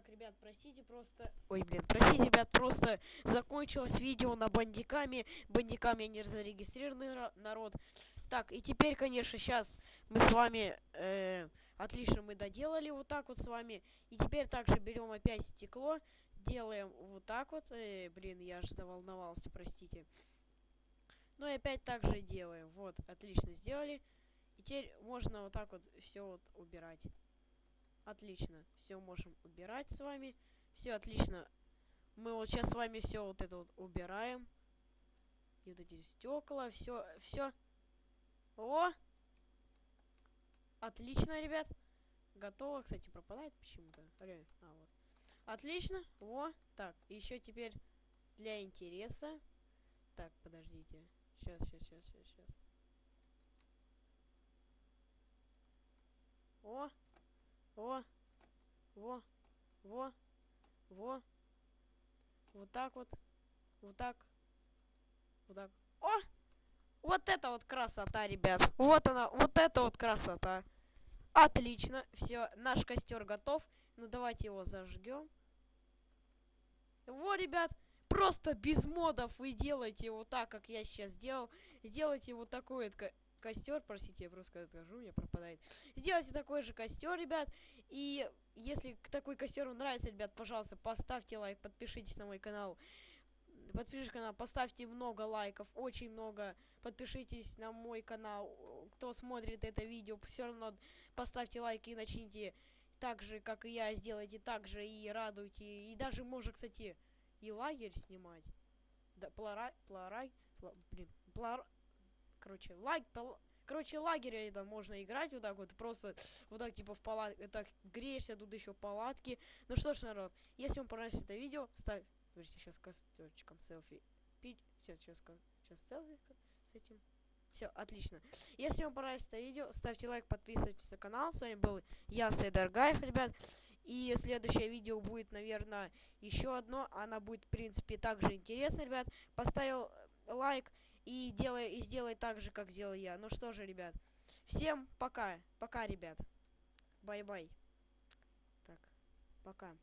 Так, ребят, простите, просто... Ой, блин, простите, ребят, просто закончилось видео на бандиками. Бандиками они зарегистрированный народ. Так, и теперь, конечно, сейчас мы с вами... отлично, мы доделали вот так вот с вами. И теперь также берем опять стекло. Делаем вот так вот. Блин, я аж заволновался, простите. Ну и опять так же делаем. Вот, отлично сделали. И теперь можно вот так вот все вот убирать. Отлично. Все можем убирать с вами. Все отлично. Мы вот сейчас с вами все вот это вот убираем. И вот эти стекла, все. О! Отлично, ребят. Готово. Кстати, пропадает почему-то. А, вот. Отлично. Во. Так, еще теперь для интереса. Так, подождите. Сейчас. О! О! Во! Во! Во! Вот так вот. Вот так. Вот так. О! Вот это вот красота, ребят. Вот она, вот это вот красота. Отлично. Все, наш костер готов. Ну давайте его зажгем. Во, ребят, просто без модов вы делаете вот так, как я сейчас сделал. Сделайте вот такой вот костер. Простите, я просто скажу, мне пропадает. Сделайте такой же костер, ребят. И если такой костер вам нравится, ребят, пожалуйста, поставьте лайк, подпишитесь на мой канал. Подпишитесь на канал, поставьте много лайков, очень много. Подпишитесь на мой канал. Кто смотрит это видео, все равно поставьте лайк и начните так же, как и я, сделайте так же и радуйте. И даже можно, кстати, и лагерь снимать. Да, блин, короче, короче, лагерь это можно играть вот так вот, просто вот так типа в палатке, так греешься, тут еще палатки. Ну что ж, народ, если вам понравилось это видео, ставь. Смотрите, сейчас костёрчиком селфи пить. Все, сейчас селфи с этим. Все, отлично. Если вам понравилось это видео, ставьте лайк, подписывайтесь на канал. С вами был я, Сайдаргаев, ребят. И следующее видео будет, наверное, еще одно. Она будет, в принципе, также интересно, ребят. Поставил лайк и сделай так же, как сделал я. Ну что же, ребят. Всем пока. Пока, ребят. Бай-бай. Так, пока.